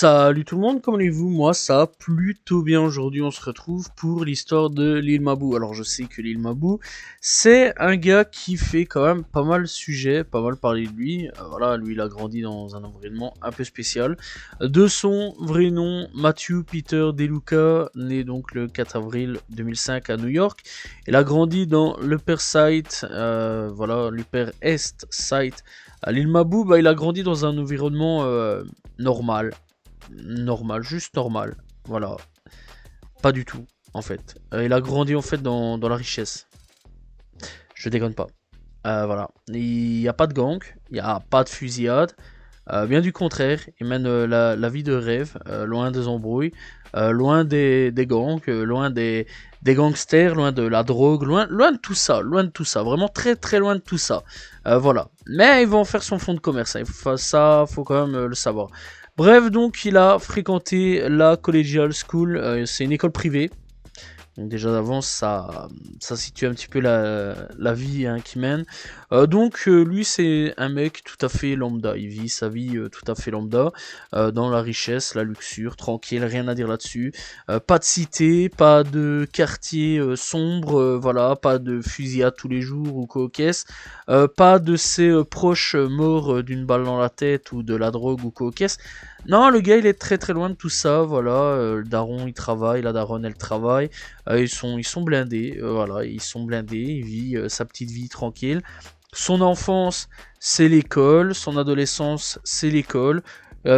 Salut tout le monde, comment allez-vous? Moi ça va plutôt bien. Aujourd'hui on se retrouve pour l'histoire de Lil Mabou. Alors je sais que Lil Mabou c'est un gars qui fait quand même pas mal de sujets, pas mal parler de lui. Voilà, lui il a grandi dans un environnement un peu spécial. De son vrai nom, Matthew Peter DeLuca, né donc le 4 avril 2005 à New York. Il a grandi dans l'Upper Side, voilà, l'Upper East Side. Lil Mabou, il a grandi dans un environnement normal. Normal, juste normal. Voilà. Pas du tout, en fait. Il a grandi, en fait, dans la richesse. Je déconne pas. Voilà. Il n'y a pas de gang, il n'y a pas de fusillade. Bien du contraire, il mène la vie de rêve, loin des embrouilles, loin des gangs, loin des gangsters, loin de la drogue, loin de tout ça, vraiment très très loin de tout ça. Voilà. Mais il va en faire son fonds de commerce, hein. Ça, faut quand même le savoir. Bref, donc il a fréquenté la Collegial School, c'est une école privée. Donc déjà d'avance, ça situe un petit peu la vie hein, qu'il mène. Lui, c'est un mec tout à fait lambda. Il vit sa vie tout à fait lambda, dans la richesse, la luxure, tranquille, rien à dire là-dessus. Pas de cité, pas de quartier sombre, voilà, pas de fusillade tous les jours ou quoi caisse. Pas de ses proches morts d'une balle dans la tête ou de la drogue ou quoi caisse. Non, le gars il est très très loin de tout ça, voilà, le daron il travaille, la daronne elle travaille, ils sont blindés, voilà, ils sont blindés, il vit sa petite vie tranquille. Son enfance c'est l'école, son adolescence c'est l'école,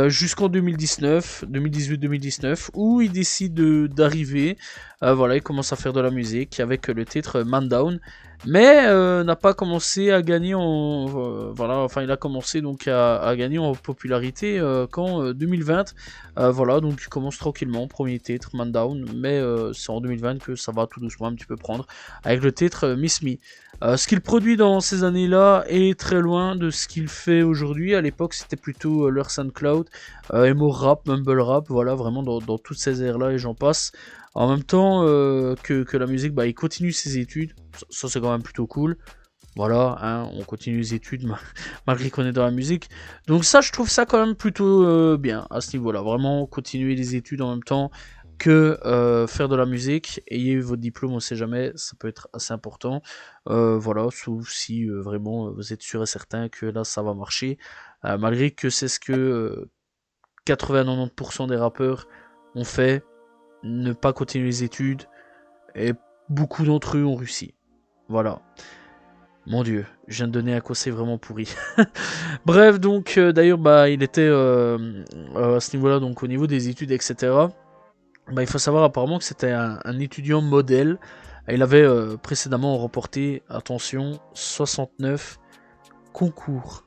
jusqu'en 2019, 2018-2019, où il décide d'arriver, voilà, il commence à faire de la musique avec le titre Man Down. Mais n'a pas commencé à gagner en voilà, enfin il a commencé donc à gagner en popularité qu'en 2020. Voilà, donc il commence tranquillement, premier titre Man Down, mais c'est en 2020 que ça va tout doucement un petit peu prendre avec le titre Miss Me. Ce qu'il produit dans ces années-là est très loin de ce qu'il fait aujourd'hui. À l'époque, c'était plutôt leur SoundCloud, emo rap, mumble rap, voilà, vraiment dans toutes ces airs-là et j'en passe. En même temps que la musique, il continue ses études, ça c'est quand même plutôt cool. Voilà, hein, on continue les études malgré qu'on est dans la musique. Donc ça, je trouve ça quand même plutôt bien à ce niveau-là. Vraiment, continuer les études en même temps que faire de la musique. Ayez votre diplôme, on sait jamais, ça peut être assez important. Voilà, sauf si vraiment vous êtes sûr et certain que là, ça va marcher. Malgré que c'est ce que 80-90% des rappeurs ont fait. Ne pas continuer les études, et beaucoup d'entre eux ont réussi. Voilà. Mon dieu, je viens de donner un conseil vraiment pourri. Bref, donc, d'ailleurs, il était à ce niveau-là, donc au niveau des études, etc. Il faut savoir apparemment que c'était un étudiant modèle. Il avait précédemment remporté, attention, 69 concours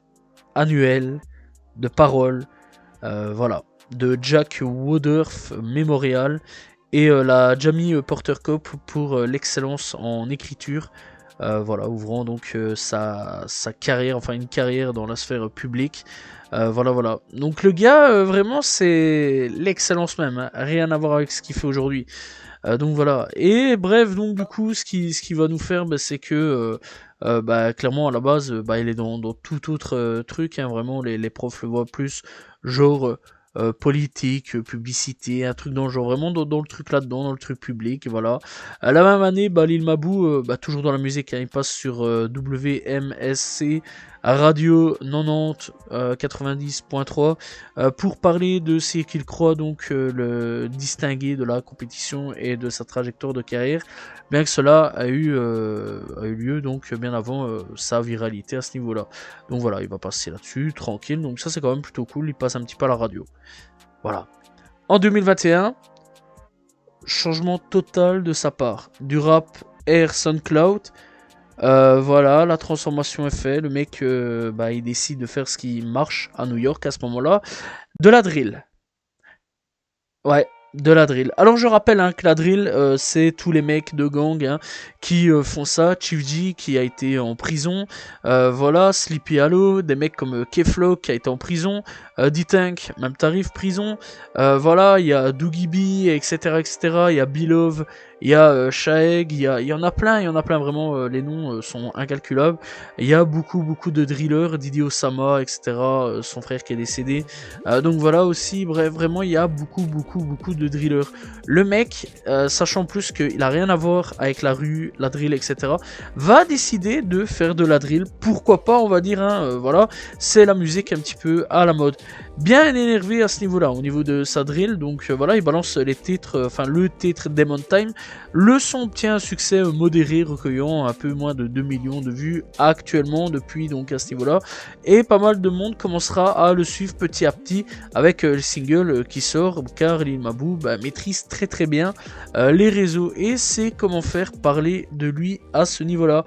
annuels de parole. Voilà. De Jack Woodruff Memorial et la Jamie Porter Cup pour l'excellence en écriture. Voilà, ouvrant donc sa carrière, enfin une carrière dans la sphère publique. Voilà. Donc le gars, vraiment, c'est l'excellence même, hein. Rien à voir avec ce qu'il fait aujourd'hui. Donc voilà. Et bref, donc du coup, ce qui va nous faire, c'est que clairement à la base, il est dans tout autre truc. Hein, vraiment, les profs le voient plus genre politique, publicité, un truc dans le genre, vraiment dans le truc là-dedans, dans le truc public, voilà. La même année, Lil Mabou, toujours dans la musique, hein, il passe sur WMSC Radio 90 90.3 pour parler de ce qu'il croit donc le distinguer de la compétition et de sa trajectoire de carrière, bien que cela a eu lieu donc bien avant sa viralité à ce niveau-là. Donc voilà, il va passer là-dessus, tranquille, donc ça c'est quand même plutôt cool, il passe un petit peu à la radio. Voilà. En 2021, changement total de sa part. Du rap Air SoundCloud. Voilà, la transformation est faite. Le mec, il décide de faire ce qui marche à New York à ce moment-là. De la drill. Ouais, de la drill. Alors je rappelle hein, que la drill, c'est tous les mecs de gang hein, qui font ça. Chief G qui a été en prison. Voilà, Sleepy Hollow, des mecs comme K-Flow qui a été en prison. D-Tank, même tarif, prison. Voilà, il y a Doogie B, etc., etc. Il y a Bilov, il y a Shaeg, il y en a plein, vraiment, les noms sont incalculables. Il y a beaucoup de drillers, Didi Osama, etc., son frère qui est décédé. Donc voilà aussi, bref, vraiment, il y a beaucoup de drillers. Le mec, sachant plus qu'il a rien à voir avec la rue, la drill, etc., va décider de faire de la drill. Pourquoi pas, on va dire, hein, voilà, c'est la musique un petit peu à la mode. Bien énervé à ce niveau-là, au niveau de sa drill, donc voilà, il balance les titres, enfin le titre Demon Time. Le son obtient un succès modéré, recueillant un peu moins de 2 millions de vues actuellement depuis donc à ce niveau-là. Et pas mal de monde commencera à le suivre petit à petit avec le single qui sort, car Lil Mabou maîtrise très bien les réseaux et sait comment faire parler de lui à ce niveau-là.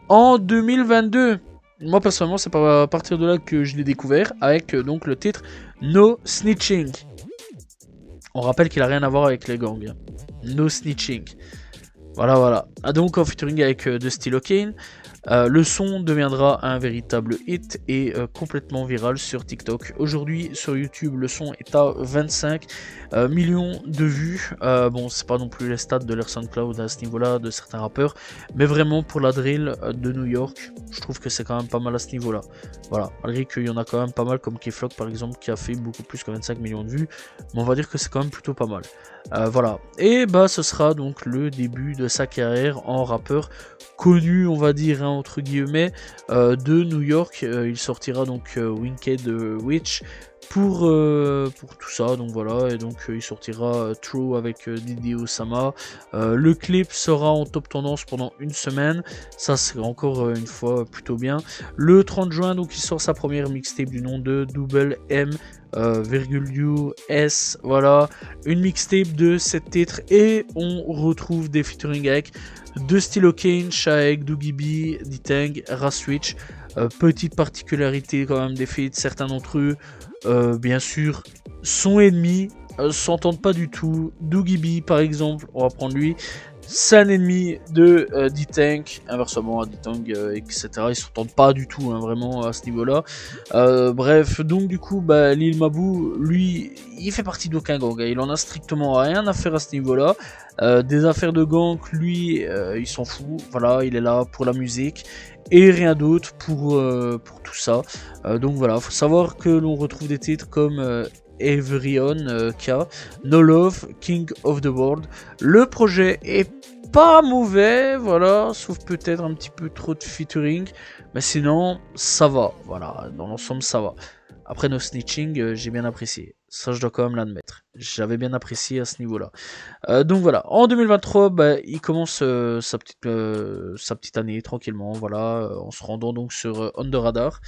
En 2022, moi personnellement c'est à partir de là que je l'ai découvert avec donc le titre No Snitching. On rappelle qu'il a rien à voir avec les gangs. No Snitching. Voilà. Donc en featuring avec Dusty Locane. Le son deviendra un véritable hit et complètement viral sur TikTok. Aujourd'hui sur YouTube le son est à 25 millions de vues. Bon c'est pas non plus les stats de leur SoundCloud à ce niveau là de certains rappeurs, mais vraiment pour la drill de New York je trouve que c'est quand même pas mal à ce niveau là. Voilà, malgré qu'il y en a quand même pas mal comme K-Flock par exemple qui a fait beaucoup plus que 25 millions de vues, mais on va dire que c'est quand même plutôt pas mal. Voilà, et ce sera donc le début de sa carrière en rappeur connu, on va dire, hein, entre guillemets, de New York. Il sortira donc Wicked Witch pour tout ça, donc voilà, et donc il sortira True avec Didi Osama. Le clip sera en top tendance pendant une semaine, ça c'est encore une fois plutôt bien. Le 30 juin, donc il sort sa première mixtape du nom de Double M. US, voilà, une mixtape de 7 titres et on retrouve des featuring avec Dusty Locane, Shaeg, Doogie B, D-Tank, Raswitch. Petite particularité quand même des feats, certains d'entre eux, bien sûr, sont ennemis, s'entendent pas du tout. Doogie B par exemple, on va prendre lui. C'est un ennemi de D-Tank, inversement à D-Tank, etc. Ils s'entendent pas du tout, hein, vraiment, à ce niveau-là. Bref, donc du coup, Lil Mabou, lui, il fait partie d'aucun gang. Hein. Il en a strictement rien à faire à ce niveau-là. Des affaires de gang, lui, il s'en fout. Voilà, il est là pour la musique et rien d'autre pour tout ça. Donc voilà, faut savoir que l'on retrouve des titres comme Everyon K, No Love, King of the World. Le projet est pas mauvais, voilà, sauf peut-être un petit peu trop de featuring, mais sinon ça va, voilà, dans l'ensemble ça va. Après No Snitching, j'ai bien apprécié, ça je dois quand même l'admettre, j'avais bien apprécié à ce niveau-là. Donc voilà, en 2023, il commence sa petite année tranquillement, voilà, en se rendant donc sur On The Radar,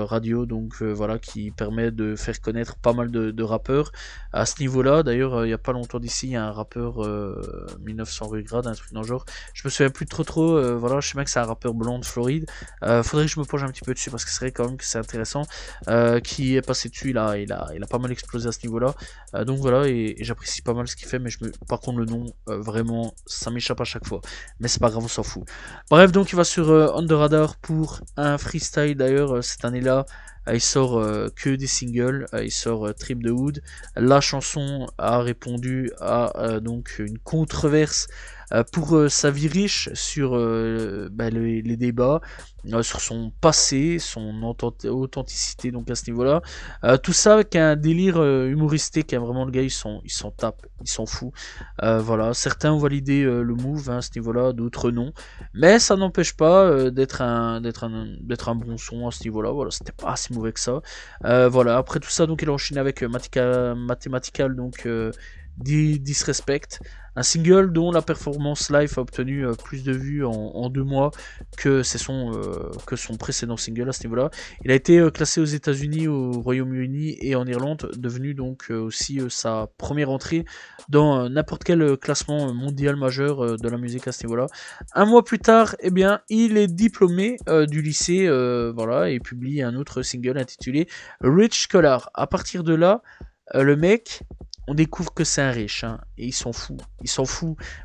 radio, donc voilà, qui permet de faire connaître pas mal de rappeurs à ce niveau-là. D'ailleurs, il n'y a pas longtemps d'ici, il y a un rappeur 1900 Rugrad, un truc dans le genre. Je me souviens plus trop, voilà, je sais bien que c'est un rappeur blanc de Floride. Faudrait que je me penche un petit peu dessus parce que c'est vrai quand même que c'est intéressant. Qui est passé dessus, il a pas mal explosé à ce niveau-là. Donc voilà, et j'apprécie pas mal ce qu'il fait, mais par contre le nom, vraiment, ça m'échappe à chaque fois. Mais c'est pas grave, on s'en fout. Bref, donc il va sur On The Radar pour un freestyle. D'ailleurs, cette année-là, il sort que des singles, il sort Trip the Hood. La chanson a répondu à donc une controverse pour sa vie riche sur les débats, sur son passé, son authenticité, donc à ce niveau-là. Tout ça avec un délire humoristique, hein, vraiment le gars il s'en tape, il s'en fout. Voilà, certains ont validé le move à ce niveau-là, d'autres non. Mais ça n'empêche pas d'être un bon son à ce niveau-là. Voilà, c'était pas si mauvais que ça. Voilà, après tout ça, donc il a enchaîné avec Mathematical, donc Disrespect, un single dont la performance live a obtenu plus de vues en 2 mois que son précédent single à ce niveau-là. Il a été classé aux États-Unis, au Royaume-Uni et en Irlande, devenu donc aussi sa première entrée dans n'importe quel classement mondial majeur de la musique à ce niveau-là. Un mois plus tard, eh bien, il est diplômé du lycée, voilà, et publie un autre single intitulé Rich Scholar. À partir de là, le mec, on découvre que c'est un riche, hein, et il s'en fout,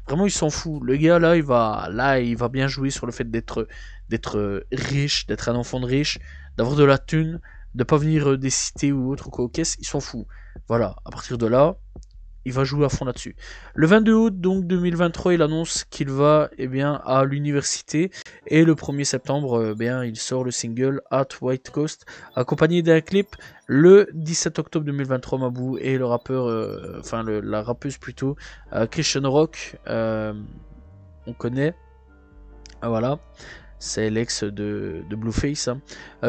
vraiment il s'en fout. Le gars là, il va bien jouer sur le fait d'être riche, d'être un enfant de riche, d'avoir de la thune, de pas venir des cités ou autre, quoi, aux caisses, il s'en fout. Voilà, à partir de là, il va jouer à fond là-dessus. Le 22 août donc 2023, il annonce qu'il va à l'université et le 1er septembre, il sort le single At White Coast accompagné d'un clip. Le 17 octobre 2023, Mabou et le rappeur, la rappeuse plutôt, Christian Rock, on connaît, voilà. C'est l'ex de Blueface, hein.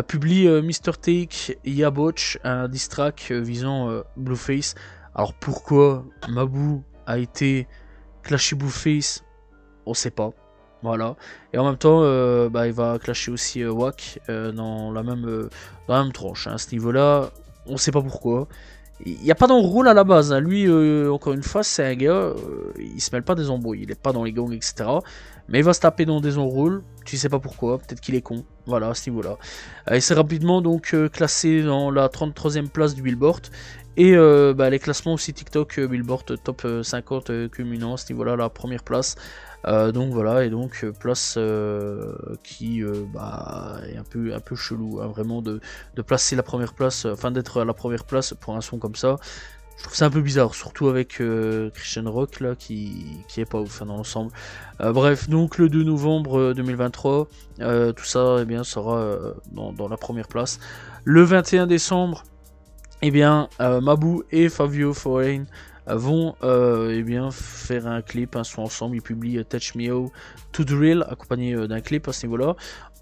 Publie Mr. Take Yabotch, un diss track visant Blueface. Alors pourquoi Mabou a été clashé Blueface, on sait pas. Voilà. Et en même temps, il va clasher aussi Wack dans la même tranche, hein. À ce niveau-là, on sait pas pourquoi. Il n'y a pas d'enroule à la base, hein. Lui, encore une fois, c'est un gars, il se mêle pas des embrouilles, il est pas dans les gangs, etc. Mais il va se taper dans des enroules, tu sais pas pourquoi, peut-être qu'il est con, voilà, à ce niveau-là. Et c'est rapidement donc classé dans la 33e place du Billboard. Et les classements aussi TikTok, Billboard Top 50 culminant à ce niveau-là, la première place. Donc voilà, et donc place qui est un peu chelou, hein, vraiment de placer la première place, d'être à la première place pour un son comme ça. Je trouve ça un peu bizarre, surtout avec Christian Rock là qui est pas ouf, hein, dans l'ensemble. Bref, donc le 2 novembre 2023, tout ça sera dans la première place. Le 21 décembre, Mabou et Fabio Foreign vont faire un clip, un son ensemble. Ils publient Touch Me How To Drill, accompagné d'un clip à ce niveau-là.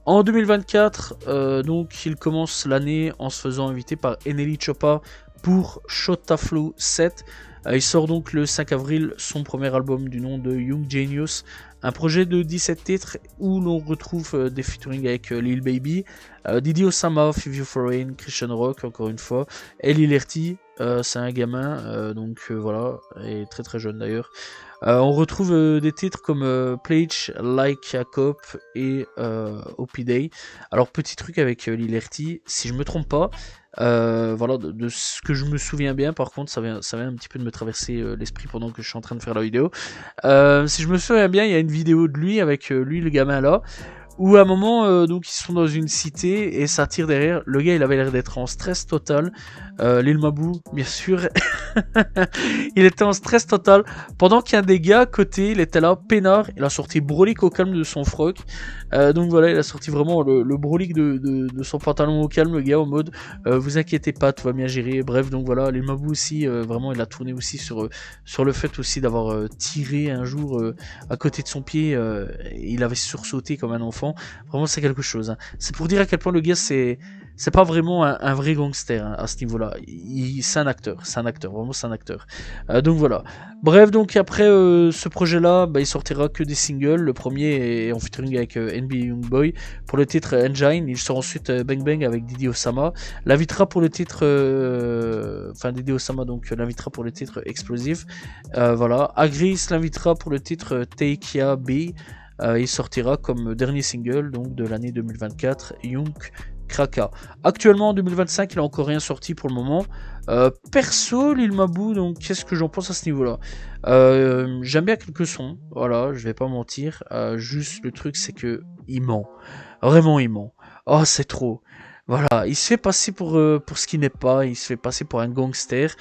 En 2024, donc il commence l'année en se faisant inviter par Eneli Choppa pour Shotaflow 7. Il sort donc le 5 avril son premier album du nom de Young Genius, un projet de 17 titres où l'on retrouve des featuring avec Lil Baby, Didi Osama, Fivio Foreign, Christian Rock encore une fois, et Lil Erty, c'est un gamin, voilà, et très très jeune d'ailleurs. On retrouve des titres comme Pledge, Like a Cop et OP Day. Alors petit truc avec Lil Erty, si je me trompe pas, de ce que je me souviens bien, par contre ça vient un petit peu de me traverser l'esprit pendant que je suis en train de faire la vidéo. Si je me souviens bien, il y a une vidéo de lui avec lui le gamin là, où à un moment donc ils sont dans une cité et ça tire derrière. Le gars il avait l'air d'être en stress total. Lil Mabou bien sûr il était en stress total pendant qu'un des gars à côté il était là peinard, il a sorti brolique au calme de son froc. Donc voilà, il a sorti vraiment le brolique de son pantalon au calme, le gars, en mode vous inquiétez pas, tout va bien gérer. Bref, donc voilà, Lil Mabou aussi, vraiment il a tourné aussi sur le fait aussi d'avoir tiré un jour à côté de son pied, il avait sursauté comme un enfant. Vraiment c'est quelque chose, hein. C'est pour dire à quel point le gars c'est pas vraiment un vrai gangster, hein, à ce niveau-là. C'est un acteur, vraiment c'est un acteur. Donc voilà. Bref, donc après ce projet-là, il sortira que des singles. Le premier est en featuring avec NBA Youngboy pour le titre Engine. Il sort ensuite Bang Bang avec Didi Osama. L'invitera pour le titre, Didi Osama donc l'invitera pour le titre Explosive. Voilà. Agris l'invitera pour le titre Take Ya B. Il sortira comme dernier single donc de l'année 2024, Young Kraka. Actuellement en 2025, il n'a encore rien sorti pour le moment. Perso, Lil Mabou, donc qu'est-ce que j'en pense à ce niveau-là? J'aime bien quelques sons, voilà, je vais pas mentir. Juste le truc, c'est que il ment. Vraiment, il ment. Oh, c'est trop. Voilà, il se fait passer pour ce qu'il n'est pas. Il se fait passer pour un gangster.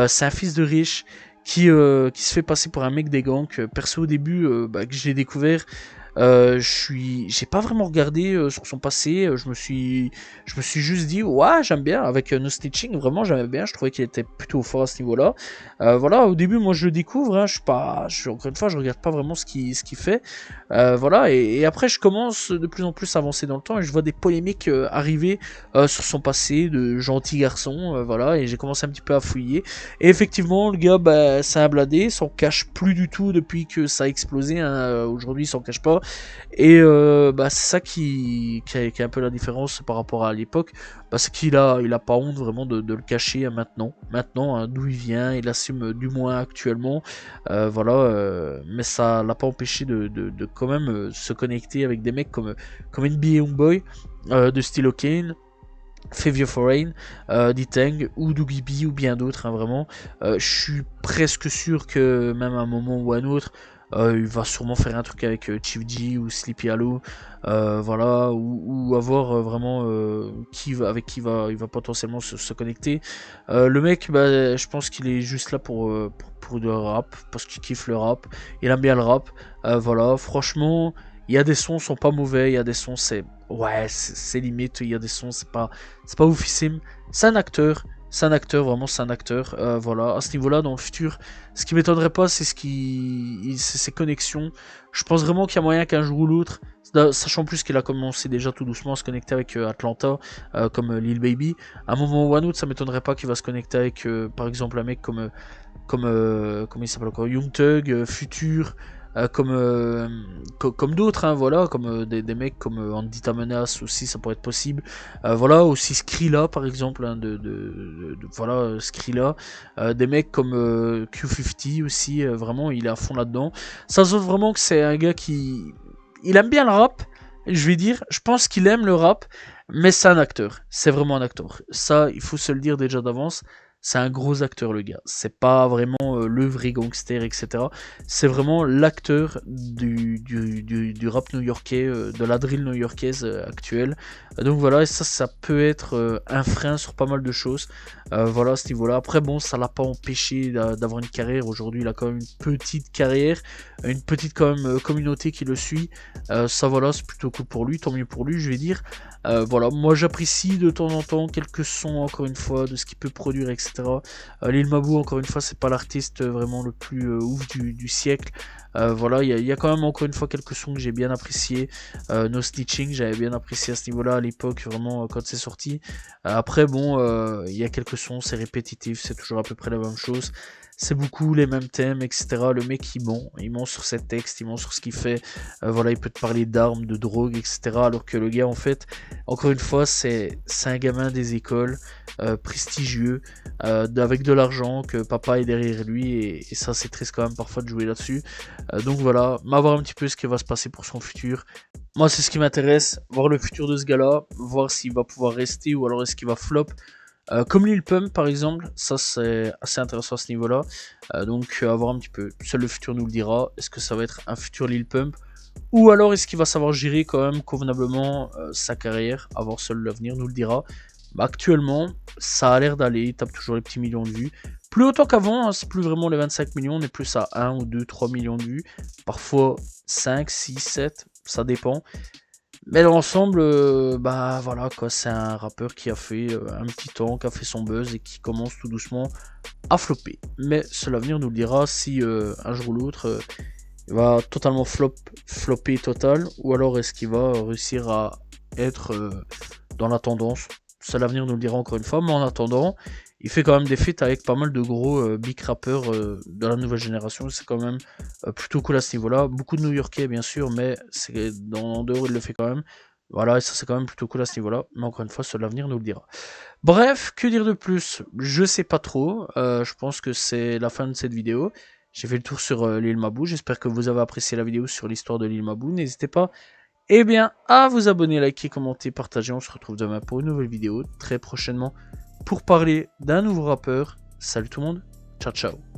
C'est un fils de riche qui se fait passer pour un mec des gangs. Perso, au début, que j'ai découvert, j'ai pas vraiment regardé sur son passé. Je me suis juste dit ouais, j'aime bien avec No Stitching, vraiment j'aimais bien. Je trouvais qu'il était plutôt fort à ce niveau-là. Voilà, au début moi je le découvre, hein, encore une fois je regarde pas vraiment ce qu'il fait. Voilà, et après je commence de plus en plus à avancer dans le temps et je vois des polémiques arriver sur son passé de gentil garçon, voilà, et j'ai commencé un petit peu à fouiller. Et effectivement le gars c'est un bladé, s'en cache plus du tout depuis que ça a explosé, hein. Aujourd'hui il s'en cache pas. Et c'est ça qui est un peu la différence par rapport à l'époque, c'est qu'il a pas honte vraiment de le cacher maintenant, hein, d'où il vient, il assume du moins actuellement, voilà, mais ça l'a pas empêché de quand même se connecter avec des mecs comme NBA Youngboy, de Stilo Kane, Fivio Foreign, D-Tang ou Doogie B ou bien d'autres, hein, vraiment. Je suis presque sûr que même à un moment ou à un autre, Il va sûrement faire un truc avec Chief G ou Sleepy Hollow, voilà, ou avoir vraiment avec qui il va potentiellement se connecter. Le mec, bah, je pense qu'il est juste là pour le rap, parce qu'il kiffe le rap, il aime bien le rap, voilà, franchement, il y a des sons, sont pas mauvais, il y a des sons, ouais, c'est limite, il y a des sons, c'est pas oufissime, c'est un acteur, vraiment c'est un acteur, voilà, à ce niveau-là, dans le futur, ce qui m'étonnerait pas, c'est c'est ses connexions. Je pense vraiment qu'il y a moyen qu'un jour ou l'autre, sachant plus qu'il a commencé déjà tout doucement à se connecter avec Atlanta, comme Lil Baby, à un moment ou à un autre, ça m'étonnerait pas qu'il va se connecter avec, par exemple, un mec comment il s'appelle encore, Young Thug, Future, comme d'autres, hein, voilà, comme des mecs comme Andy Tamenas aussi, ça pourrait être possible. Voilà, aussi Skrilla par exemple, hein, voilà, Skrilla, des mecs comme Q50 aussi, vraiment, il est à fond là-dedans. Ça se voit vraiment que c'est un gars il aime bien le rap, je vais dire, je pense qu'il aime le rap, mais c'est un acteur, c'est vraiment un acteur. Ça, il faut se le dire déjà d'avance. C'est un gros acteur, le gars. C'est pas vraiment le vrai gangster, etc. C'est vraiment l'acteur du rap new-yorkais, de la drill new-yorkaise actuelle. Donc voilà, et ça peut être un frein sur pas mal de choses. Voilà, à ce niveau-là. Après, bon, ça l'a pas empêché d'avoir une carrière. Aujourd'hui, il a quand même une petite carrière, une petite quand même communauté qui le suit. Ça, voilà, c'est plutôt cool pour lui, tant mieux pour lui, je vais dire. Voilà, moi j'apprécie de temps en temps quelques sons, encore une fois, de ce qu'il peut produire, etc. Lil Mabou, encore une fois, c'est pas l'artiste vraiment le plus ouf du siècle. Voilà, il y a quand même encore une fois quelques sons que j'ai bien appréciés. No Snitching, j'avais bien apprécié à ce niveau-là à l'époque, vraiment quand c'est sorti. Après, bon, il y a quelques sons, c'est répétitif, c'est toujours à peu près la même chose. C'est beaucoup les mêmes thèmes, etc. Le mec il ment sur ses textes, il ment sur ce qu'il fait. Voilà, il peut te parler d'armes, de drogue, etc. Alors que le gars, en fait, encore une fois, c'est un gamin des écoles, prestigieux, avec de l'argent, que papa est derrière lui, et ça c'est triste quand même parfois de jouer là-dessus. Donc voilà, voir un petit peu ce qui va se passer pour son futur. Moi c'est ce qui m'intéresse, voir le futur de ce gars-là, voir s'il va pouvoir rester ou alors est-ce qu'il va flop. Comme Lil Pump par exemple, ça c'est assez intéressant à ce niveau-là. Donc à voir un petit peu, seul le futur nous le dira. Est-ce que ça va être un futur Lil Pump ou alors est-ce qu'il va savoir gérer quand même convenablement sa carrière? À voir, seul l'avenir nous le dira. Bah, actuellement, ça a l'air d'aller, il tape toujours les petits millions de vues. Plus autant qu'avant, hein, c'est plus vraiment les 25 millions, on est plus à 1 ou 2, 3 millions de vues. Parfois 5, 6, 7, ça dépend. Mais dans l'ensemble, bah voilà quoi, c'est un rappeur qui a fait un petit temps, qui a fait son buzz et qui commence tout doucement à flopper. Mais seul l'avenir nous le dira si un jour ou l'autre il va totalement flopper total, ou alors est-ce qu'il va réussir à être dans la tendance. Ça l'avenir nous le dira encore une fois, mais en attendant, il fait quand même des feats avec pas mal de gros big rappeurs de la nouvelle génération, c'est quand même plutôt cool à ce niveau-là. Beaucoup de New-Yorkais bien sûr, mais c'est en dehors il le fait quand même. Voilà, et ça c'est quand même plutôt cool à ce niveau-là, mais encore une fois, seul l'avenir nous le dira. Bref, que dire de plus? Je sais pas trop, je pense que c'est la fin de cette vidéo. J'ai fait le tour sur l'île Mabou, j'espère que vous avez apprécié la vidéo sur l'histoire de l'île Mabou. N'hésitez pas à vous abonner, liker, commenter, partager. On se retrouve demain pour une nouvelle vidéo, très prochainement, pour parler d'un nouveau rappeur. Salut tout le monde, ciao ciao.